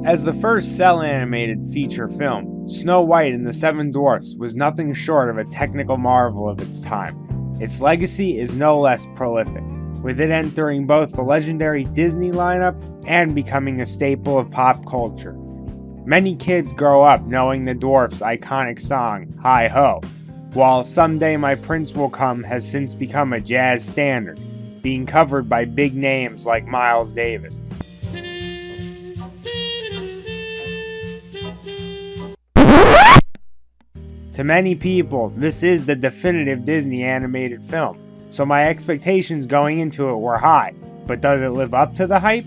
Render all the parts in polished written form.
As the first cel-animated feature film, Snow White and the Seven Dwarfs was nothing short of a technical marvel of its time. Its legacy is no less prolific, with it entering both the legendary Disney lineup and becoming a staple of pop culture. Many kids grow up knowing the Dwarfs' iconic song, Heigh-Ho, while Someday My Prince Will Come has since become a jazz standard, being covered by big names like Miles Davis. To many people, this is the definitive Disney animated film, so my expectations going into it were high, but does it live up to the hype?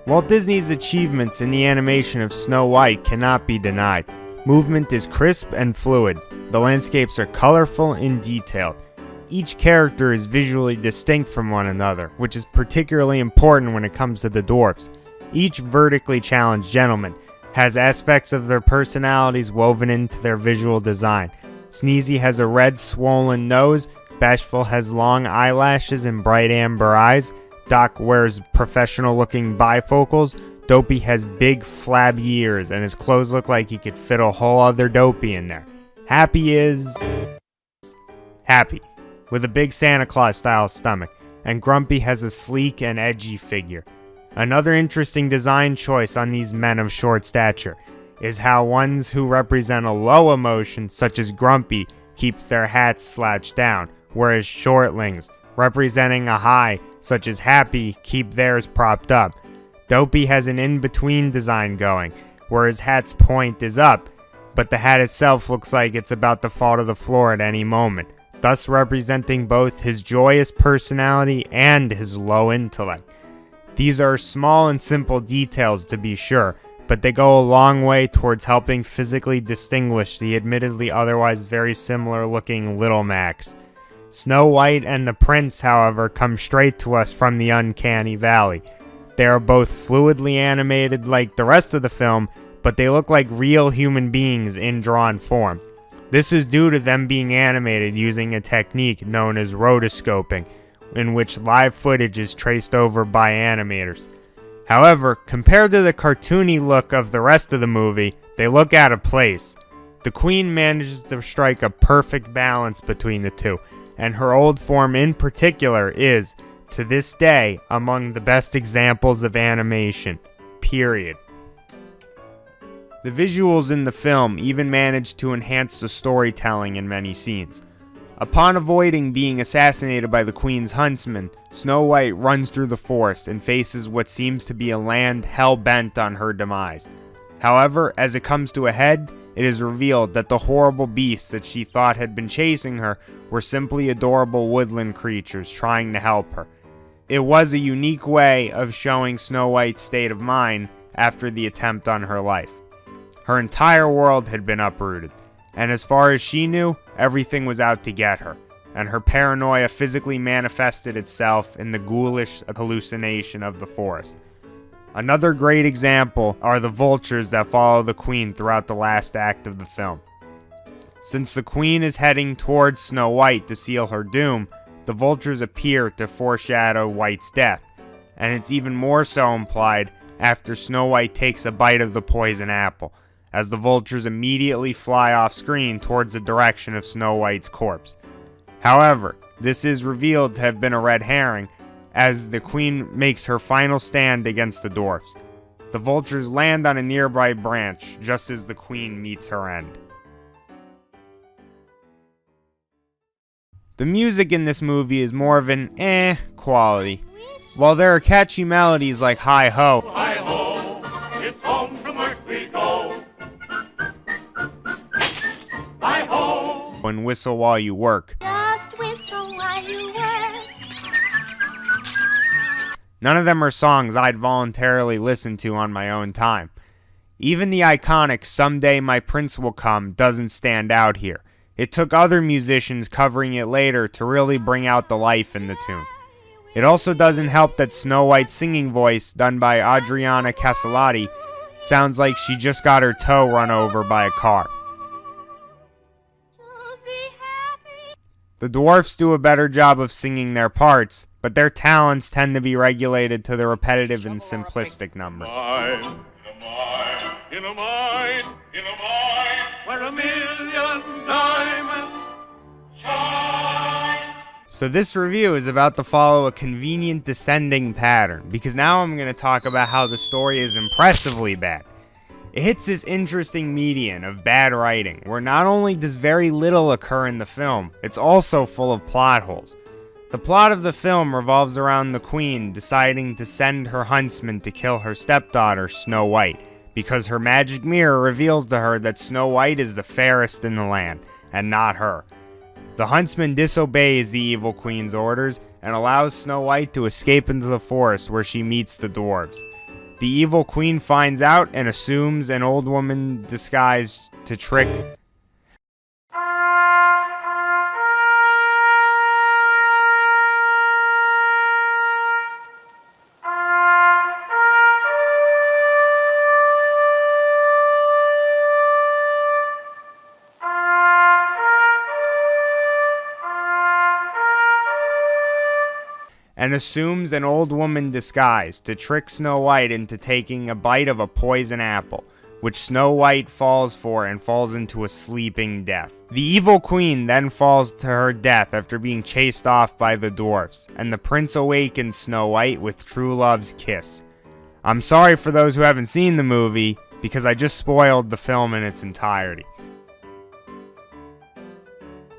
Walt Disney's achievements in the animation of Snow White cannot be denied. Movement is crisp and fluid. The landscapes are colorful and detailed. Each character is visually distinct from one another, which is particularly important when it comes to the dwarfs. Each vertically challenged gentleman has aspects of their personalities woven into their visual design. Sneezy has a red, swollen nose. Bashful has long eyelashes and bright amber eyes. Doc wears professional-looking bifocals. Dopey has big, flabby ears, and his clothes look like he could fit a whole other Dopey in there. Happy is... happy, with a big Santa Claus-style stomach, and Grumpy has a sleek and edgy figure. Another interesting design choice on these men of short stature is how ones who represent a low emotion, such as Grumpy, keep their hats slouched down, whereas shortlings, representing a high, such as Happy, keep theirs propped up. Dopey has an in-between design going, where his hat's point is up, but the hat itself looks like it's about to fall to the floor at any moment, thus representing both his joyous personality and his low intellect. These are small and simple details to be sure, but they go a long way towards helping physically distinguish the admittedly otherwise very similar looking Little Max. Snow White and the Prince, however, come straight to us from the uncanny valley. They are both fluidly animated like the rest of the film, but they look like real human beings in drawn form. This is due to them being animated using a technique known as rotoscoping, in which live footage is traced over by animators. However, compared to the cartoony look of the rest of the movie, they look out of place. The Queen manages to strike a perfect balance between the two, and her old form in particular is, to this day, among the best examples of animation. Period. The visuals in the film even managed to enhance the storytelling in many scenes. Upon avoiding being assassinated by the Queen's huntsman, Snow White runs through the forest and faces what seems to be a land hell-bent on her demise. However, as it comes to a head, it is revealed that the horrible beasts that she thought had been chasing her were simply adorable woodland creatures trying to help her. It was a unique way of showing Snow White's state of mind after the attempt on her life. Her entire world had been uprooted, and as far as she knew, everything was out to get her, and her paranoia physically manifested itself in the ghoulish hallucination of the forest. Another great example are the vultures that follow the Queen throughout the last act of the film. Since the Queen is heading towards Snow White to seal her doom, the vultures appear to foreshadow White's death, and it's even more so implied after Snow White takes a bite of the poison apple, as the vultures immediately fly off screen towards the direction of Snow White's corpse. However, this is revealed to have been a red herring, as the Queen makes her final stand against the dwarfs. The vultures land on a nearby branch just as the Queen meets her end. The music in this movie is more of an quality. While there are catchy melodies like Heigh-Ho, Heigh-Ho, it's home from work we go. Heigh-Ho, and Whistle While You Work, Just whistle while you work. none of them are songs I'd voluntarily listen to on my own time. Even the iconic Someday My Prince Will Come doesn't stand out here. It took other musicians covering it later to really bring out the life in the tune. It also doesn't help that Snow White's singing voice, done by Adriana Castellati, sounds like she just got her toe run over by a car. The dwarfs do a better job of singing their parts, but their talents tend to be regulated to the repetitive and simplistic numbers. In a mine, where a million diamonds shine. So this review is about to follow a convenient descending pattern, because now I'm going to talk about how the story is impressively bad. It hits this interesting median of bad writing, where not only does very little occur in the film, it's also full of plot holes. The plot of the film revolves around the queen deciding to send her huntsman to kill her stepdaughter, Snow White, because her magic mirror reveals to her that Snow White is the fairest in the land, and not her. The huntsman disobeys the evil queen's orders and allows Snow White to escape into the forest where she meets the dwarves. The evil queen finds out and assumes an old woman disguised to trick Snow White into taking a bite of a poison apple, which Snow White falls for and falls into a sleeping death. The evil queen then falls to her death after being chased off by the dwarfs, and the prince awakens Snow White with true love's kiss. I'm sorry for those who haven't seen the movie, because I just spoiled the film in its entirety.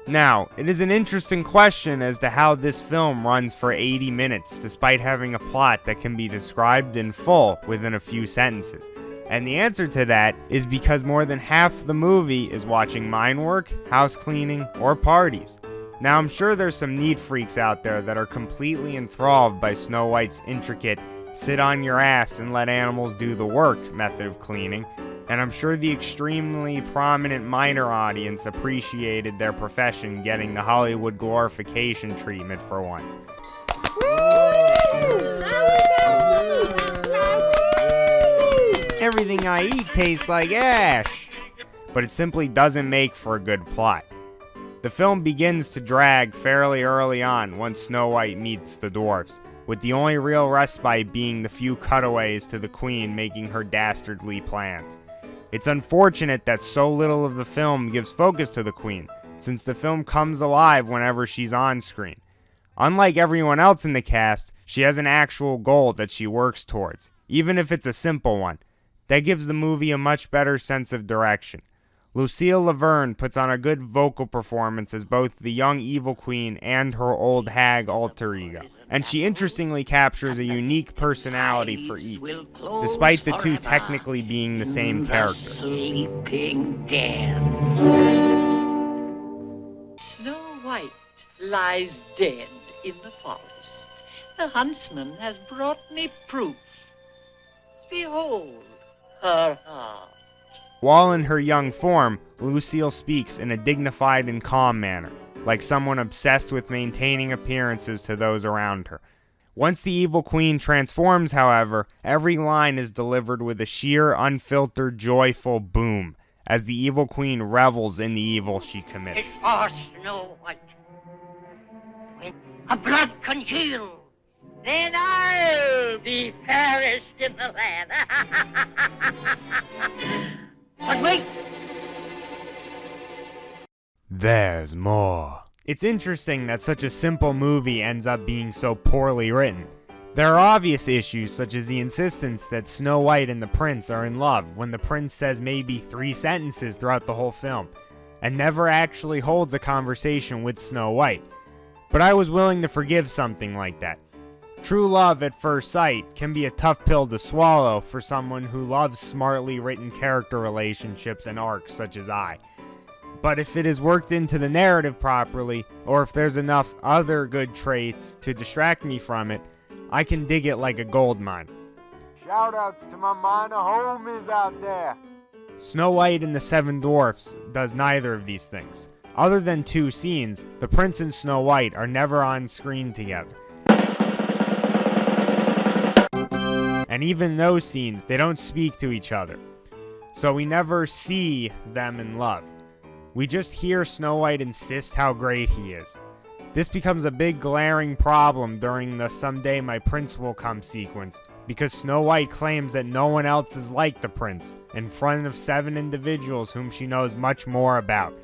Now, it is an interesting question as to how this film runs for 80 minutes despite having a plot that can be described in full within a few sentences. And the answer to that is because more than half the movie is watching mine work, house cleaning, or parties. Now, I'm sure there's some neat freaks out there that are completely enthralled by Snow White's intricate sit on your ass and let animals do the work method of cleaning, and I'm sure the extremely prominent minor audience appreciated their profession getting the Hollywood glorification treatment for once. Everything I eat tastes like ash! But it simply doesn't make for a good plot. The film begins to drag fairly early on once Snow White meets the dwarfs, with the only real respite being the few cutaways to the queen making her dastardly plans. It's unfortunate that so little of the film gives focus to the queen, since the film comes alive whenever she's on screen. Unlike everyone else in the cast, she has an actual goal that she works towards, even if it's a simple one. That gives the movie a much better sense of direction. Lucille Laverne puts on a good vocal performance as both the young evil queen and her old hag alter ego, and she interestingly captures a unique personality for each, despite the two technically being the same character. Sleeping dead. Snow White lies dead in the forest. The huntsman has brought me proof. Behold her heart. While in her young form, Lucille speaks in a dignified and calm manner, like someone obsessed with maintaining appearances to those around her. Once the evil queen transforms, however, every line is delivered with a sheer, unfiltered, joyful boom, as the evil queen revels in the evil she commits. It's for Snow White. When her blood congeal, then I'll be fairest in the land. But wait! There's more. It's interesting that such a simple movie ends up being so poorly written. There are obvious issues such as the insistence that Snow White and the prince are in love when the prince says maybe 3 sentences throughout the whole film, and never actually holds a conversation with Snow White. But I was willing to forgive something like that. True love at first sight can be a tough pill to swallow for someone who loves smartly written character relationships and arcs such as I. But if it is worked into the narrative properly, or if there's enough other good traits to distract me from it, I can dig it like a gold mine. Shoutouts to my minor homies out there. Snow White and the Seven Dwarfs does neither of these things. Other than 2 scenes, the prince and Snow White are never on screen together. and even in those scenes, they don't speak to each other. So we never see them in love. We just hear Snow White insist how great he is. This becomes a big glaring problem during the "Someday My Prince Will Come" sequence, because Snow White claims that no one else is like the prince, in front of 7 individuals whom she knows much more about.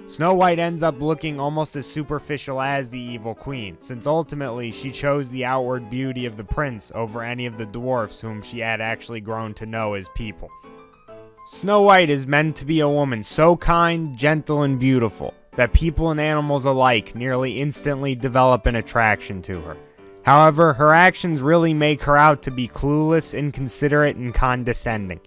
Snow White ends up looking almost as superficial as the evil queen, since ultimately she chose the outward beauty of the prince over any of the dwarfs whom she had actually grown to know as people. Snow White is meant to be a woman so kind, gentle, and beautiful that people and animals alike nearly instantly develop an attraction to her. However, her actions really make her out to be clueless, inconsiderate, and condescending.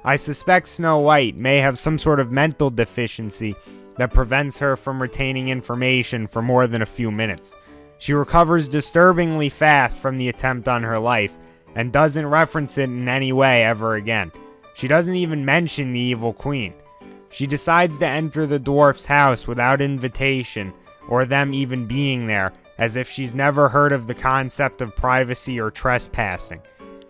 I suspect Snow White may have some sort of mental deficiency that prevents her from retaining information for more than a few minutes. She recovers disturbingly fast from the attempt on her life, and doesn't reference it in any way ever again. She doesn't even mention the evil queen. She decides to enter the dwarf's house without invitation, or them even being there, as if she's never heard of the concept of privacy or trespassing.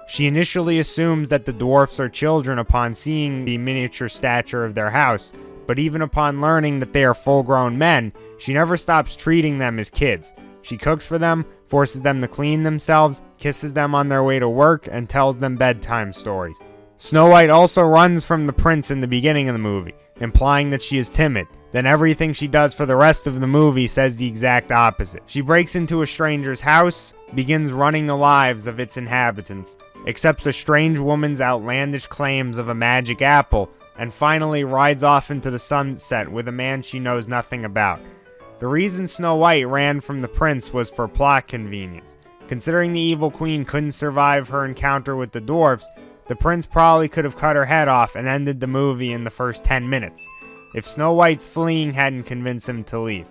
She initially assumes that the dwarfs are children upon seeing the miniature stature of their house, but even upon learning that they are full-grown men, she never stops treating them as kids. She cooks for them, forces them to clean themselves, kisses them on their way to work, and tells them bedtime stories. Snow White also runs from the prince in the beginning of the movie, implying that she is timid. Then everything she does for the rest of the movie says the exact opposite. She breaks into a stranger's house, begins running the lives of its inhabitants, accepts a strange woman's outlandish claims of a magic apple, and finally rides off into the sunset with a man she knows nothing about. The reason Snow White ran from the prince was for plot convenience. Considering the evil queen couldn't survive her encounter with the dwarfs, the prince probably could have cut her head off and ended the movie in the first 10 minutes, if Snow White's fleeing hadn't convinced him to leave.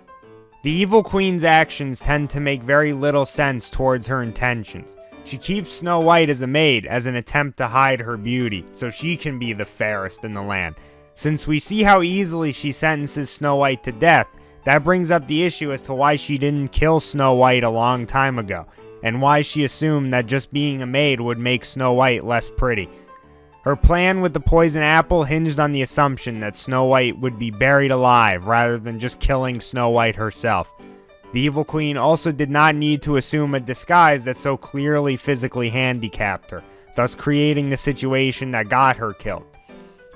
The evil queen's actions tend to make very little sense towards her intentions. She keeps Snow White as a maid as an attempt to hide her beauty, so she can be the fairest in the land. Since we see how easily she sentences Snow White to death, that brings up the issue as to why she didn't kill Snow White a long time ago, and why she assumed that just being a maid would make Snow White less pretty. Her plan with the poison apple hinged on the assumption that Snow White would be buried alive rather than just killing Snow White herself. The evil queen also did not need to assume a disguise that so clearly physically handicapped her, thus creating the situation that got her killed.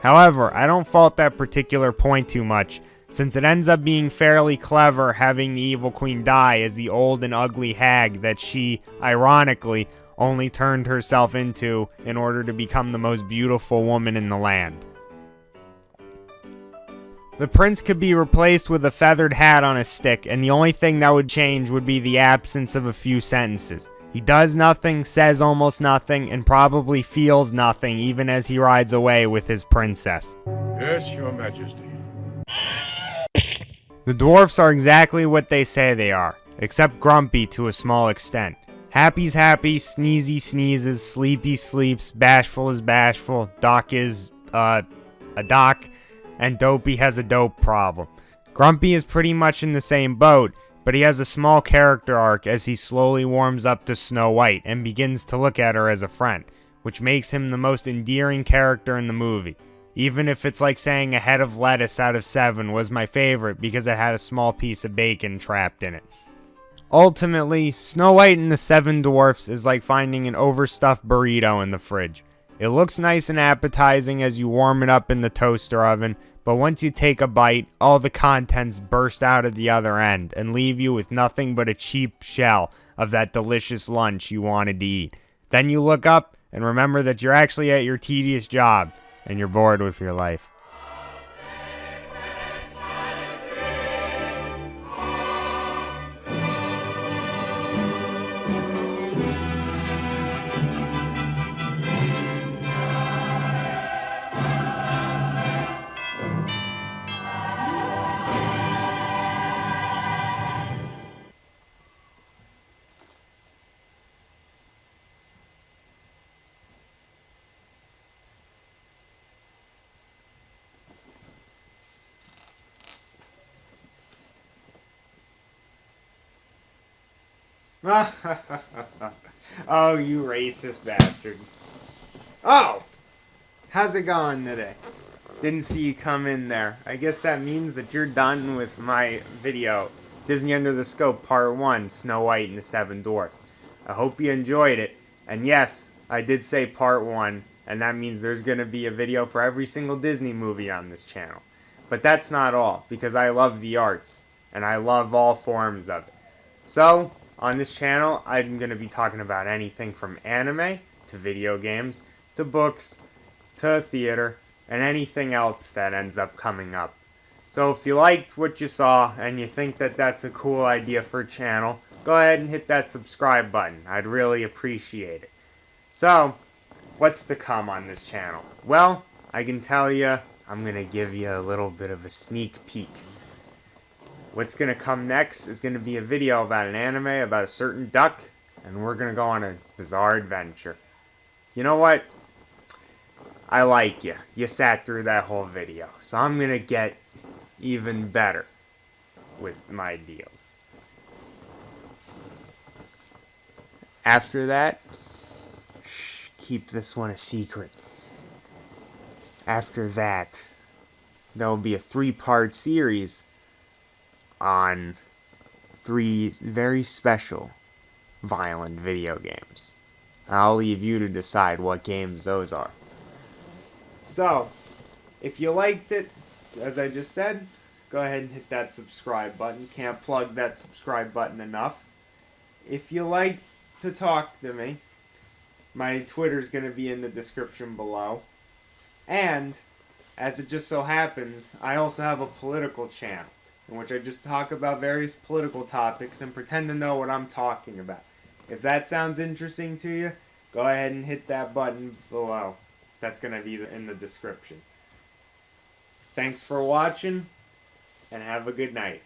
However, I don't fault that particular point too much, since it ends up being fairly clever having the evil queen die as the old and ugly hag that she, ironically, only turned herself into in order to become the most beautiful woman in the land. The prince could be replaced with a feathered hat on a stick, and the only thing that would change would be the absence of a few sentences. He does nothing, says almost nothing, and probably feels nothing even as he rides away with his princess. Yes, Your Majesty. The dwarfs are exactly what they say they are, except grumpy to a small extent. Happy's happy, sneezy sneezes, sleepy sleeps, bashful is bashful, doc is, a doc, and dopey has a dope problem. Grumpy is pretty much in the same boat, but he has a small character arc as he slowly warms up to Snow White and begins to look at her as a friend, which makes him the most endearing character in the movie. Even if it's like saying a head of lettuce out of 7 was my favorite because it had a small piece of bacon trapped in it. Ultimately, Snow White and the 7 Dwarfs is like finding an overstuffed burrito in the fridge. It looks nice and appetizing as you warm it up in the toaster oven, but once you take a bite, all the contents burst out of the other end and leave you with nothing but a cheap shell of that delicious lunch you wanted to eat. Then you look up and remember that you're actually at your tedious job and you're bored with your life. Oh, you racist bastard. Oh! How's it going today? Didn't see you come in there. I guess that means that you're done with my video. Disney Under the Scope Part 1, Snow White and the Seven Dwarfs. I hope you enjoyed it. And yes, I did say Part 1, and that means there's going to be a video for every single Disney movie on this channel. But that's not all, because I love the arts, and I love all forms of it. So, on this channel, I'm going to be talking about anything from anime to video games to books to theater and anything else that ends up coming up. So if you liked what you saw and you think that that's a cool idea for a channel, go ahead and hit that subscribe button. I'd really appreciate it. So, what's to come on this channel? Well, I can tell you, I'm going to give you a little bit of a sneak peek. What's going to come next is going to be a video about an anime about a certain duck, and we're going to go on a bizarre adventure. You know what? I like you. You sat through that whole video. So I'm going to get even better with my deals. After that, shh, keep this one a secret. After that, there'll be a 3-part series on 3 very special violent video games. I'll leave you to decide what games those are. So, if you liked it, as I just said, go ahead and hit that subscribe button. Can't plug that subscribe button enough. If you like to talk to me, my Twitter's going to be in the description below. And, as it just so happens, I also have a political channel, in which I just talk about various political topics and pretend to know what I'm talking about. If that sounds interesting to you, go ahead and hit that button below. That's going to be in the description. Thanks for watching, and have a good night.